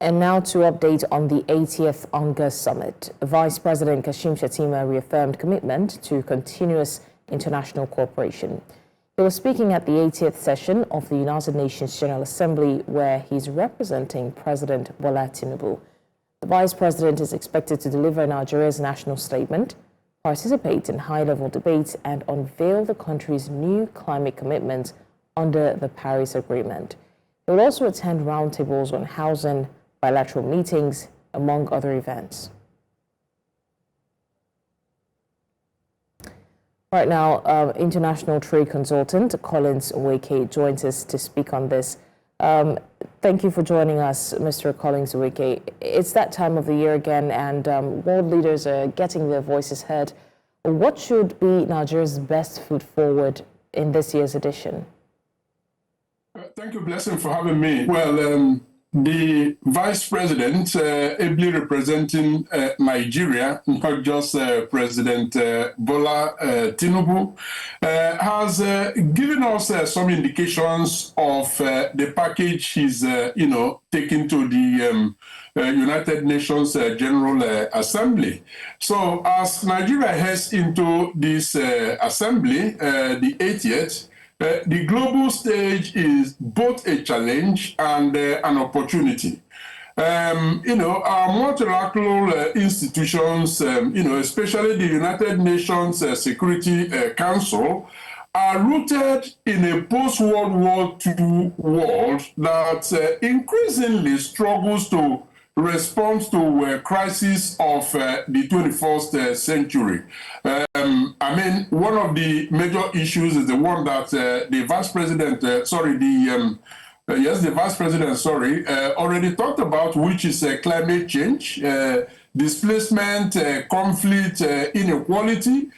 And now to update on the 80th UNGA Summit. Vice President Kashim Shettima reaffirmed commitment to continuous international cooperation. He was speaking at the 80th session of the United Nations General Assembly, where he's representing President Bola Tinubu. The Vice President is expected to deliver Nigeria's national statement, participate in high-level debates, and unveil the country's new climate commitments under the Paris Agreement. He will also attend roundtables on housing, bilateral meetings, among other events. Right now, international trade consultant Collins Nweke joins us to speak on this. Thank you for joining us, Mr. Collins Nweke. It's that time of the year again, and world leaders are getting their voices heard. What should be Nigeria's best foot forward in this year's edition? Thank you, Blessing, for having me. Well, the Vice President, ably representing Nigeria, not just President Bola Tinubu, has given us some indications of the package he's, taking to the United Nations General Assembly. So as Nigeria heads into this assembly, the 80th, the global stage is both a challenge and an opportunity. Our multilateral institutions, especially the United Nations Security Council, are rooted in a post-World War II world that increasingly struggles to respond to crisis of the 21st century. One of the major issues is the one that the Vice President, already talked about, which is climate change, displacement, conflict, inequality.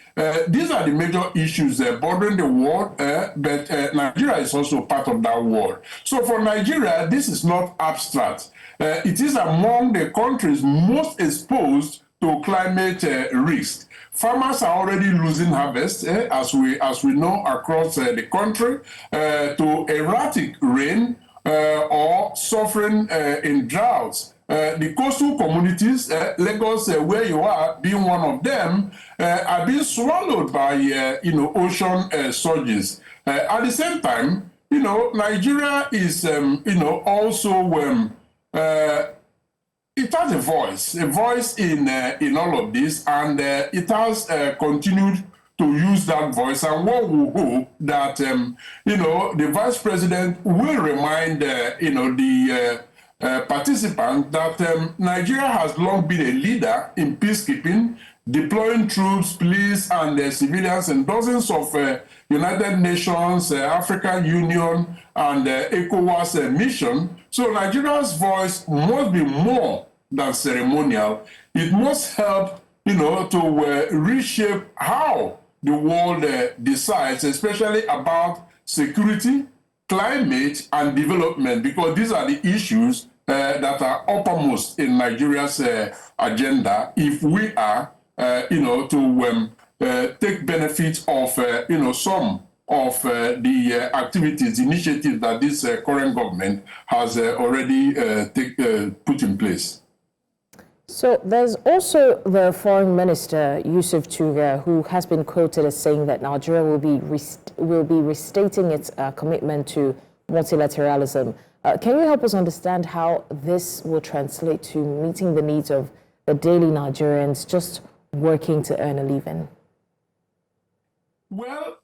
These are the major issues bordering the world, but Nigeria is also part of that world. So for Nigeria, this is not abstract. It is among the countries most exposed to climate risk. Farmers are already losing harvest, as we know, across the country, to erratic rain or suffering in droughts. The coastal communities, Lagos, where you are, being one of them, are being swallowed by ocean surges. At the same time, Nigeria is also it has a voice in all of this, and it has continued to use that voice. And what we hope that the Vice President will remind the participants that Nigeria has long been a leader in peacekeeping, deploying troops, police, and civilians in dozens of United Nations, African Union, and ECOWAS mission. So Nigeria's voice must be more than ceremonial. It must help, to reshape how the world decides, especially about security, climate, and development, because these are the issues that are uppermost in Nigeria's agenda if we are, to take benefit of, some of the activities, initiatives that this current government has already put in place. So there's also the Foreign Minister, Yusuf Tuga, who has been quoted as saying that Nigeria will be restating its commitment to multilateralism. Can you help us understand how this will translate to meeting the needs of the daily Nigerians just working to earn a living? Well,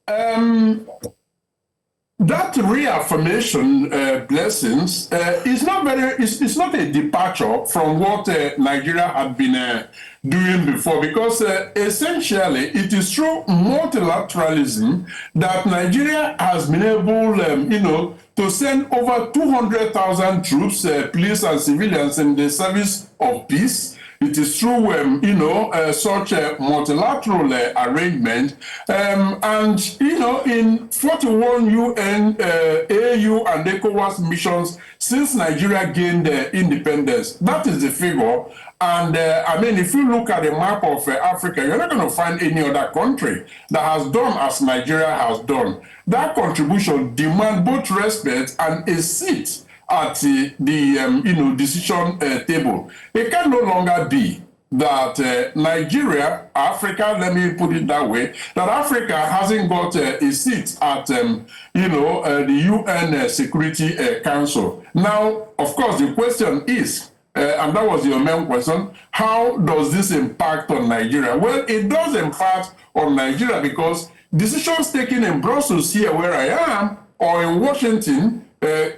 that reaffirmation, Blessings, is not it's not a departure from what Nigeria had been doing before, because essentially it is through multilateralism that Nigeria has been able, to send over 200,000 troops, police and civilians in the service of peace. It is through, such a multilateral arrangement. In 41 UN, AU, and ECOWAS missions since Nigeria gained independence. That is the figure. And if you look at the map of Africa, you're not going to find any other country that has done as Nigeria has done. That contribution demands both respect and a seat at the decision table. It can no longer be that Nigeria, Africa, let me put it that way, that Africa hasn't got a seat at, the UN Security Council. Now, of course, the question is, and that was your main question, how does this impact on Nigeria? Well, it does impact on Nigeria because decisions taken in Brussels here where I am, or in Washington,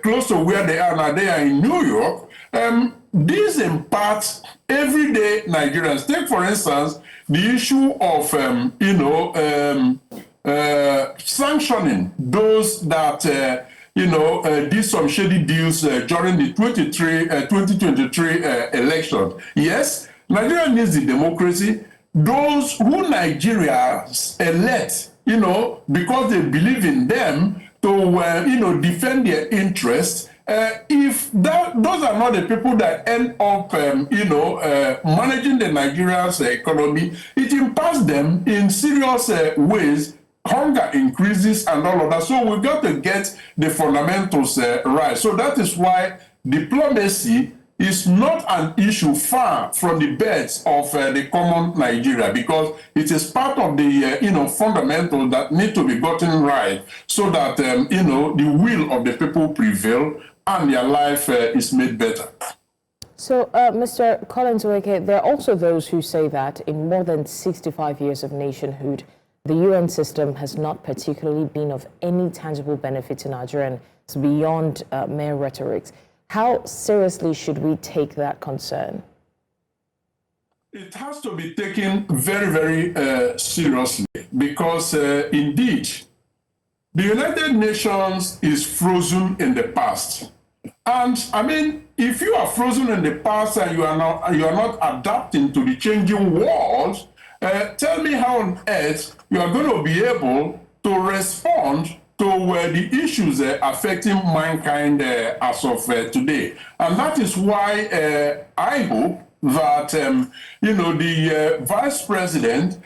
close to where they are now, they are in New York, these impact everyday Nigerians. Take, for instance, the issue of, sanctioning those that, did some shady deals during the 2023 election. Yes, Nigeria needs the democracy. Those who Nigerians elect, because they believe in them to, defend their interests, if those are not the people that end up, managing the Nigeria's economy, it impacts them in serious ways. Hunger increases and all of that. So we've got to get the fundamentals right. So that is why diplomacy is not an issue far from the beds of the common Nigeria, because it is part of the fundamentals that need to be gotten right so that the will of the people prevail and their life is made better. So, Mr. Collins Nweke, there are also those who say that in more than 65 years of nationhood, the UN system has not particularly been of any tangible benefit to Nigerians beyond mere rhetoric. How seriously should we take that concern? It has to be taken very, very seriously because indeed, the United Nations is frozen in the past. And I mean, if you are frozen in the past and you are not adapting to the changing world, tell me how on earth you are going to be able to respond to the issues affecting mankind as of today. And that is why I hope that, the Vice President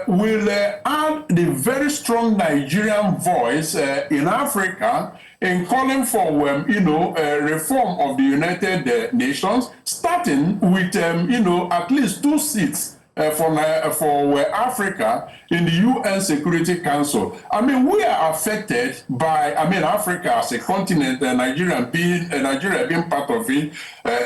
will add the very strong Nigerian voice in Africa in calling for, reform of the United Nations, starting with, at least 2 seats for Africa in the UN Security Council. I mean, we are affected by, Africa as a continent, Nigeria being part of it,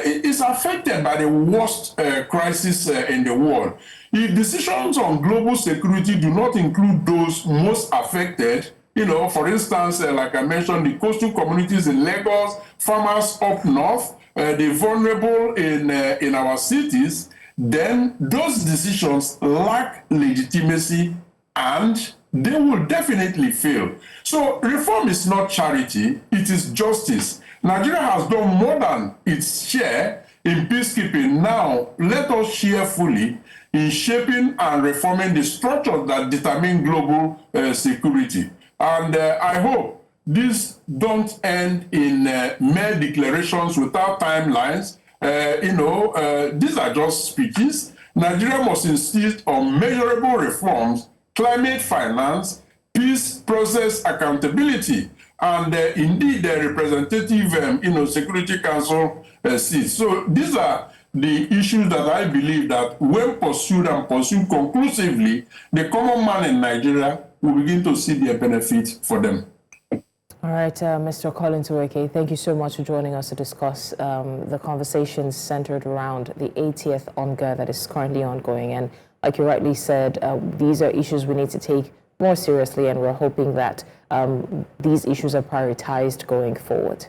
is affected by the worst crisis in the world. If decisions on global security do not include those most affected, for instance, like I mentioned, the coastal communities in Lagos, farmers up north, the vulnerable in our cities, then those decisions lack legitimacy and they will definitely fail. So reform is not charity, it is justice. Nigeria has done more than its share in peacekeeping. Now, let us share fully in shaping and reforming the structures that determine global security. And I hope this don't end in mere declarations without timelines. These are just speeches. Nigeria must insist on measurable reforms, climate finance, peace process accountability, and indeed the representative, Security Council seats. So these are the issues that I believe that when pursued and pursued conclusively, the common man in Nigeria will begin to see their benefit for them. All right, Mr. Collins Nweke, thank you so much for joining us to discuss the conversations centered around the 80th UNGA that is currently ongoing. And like you rightly said, these are issues we need to take more seriously, and we're hoping that these issues are prioritized going forward.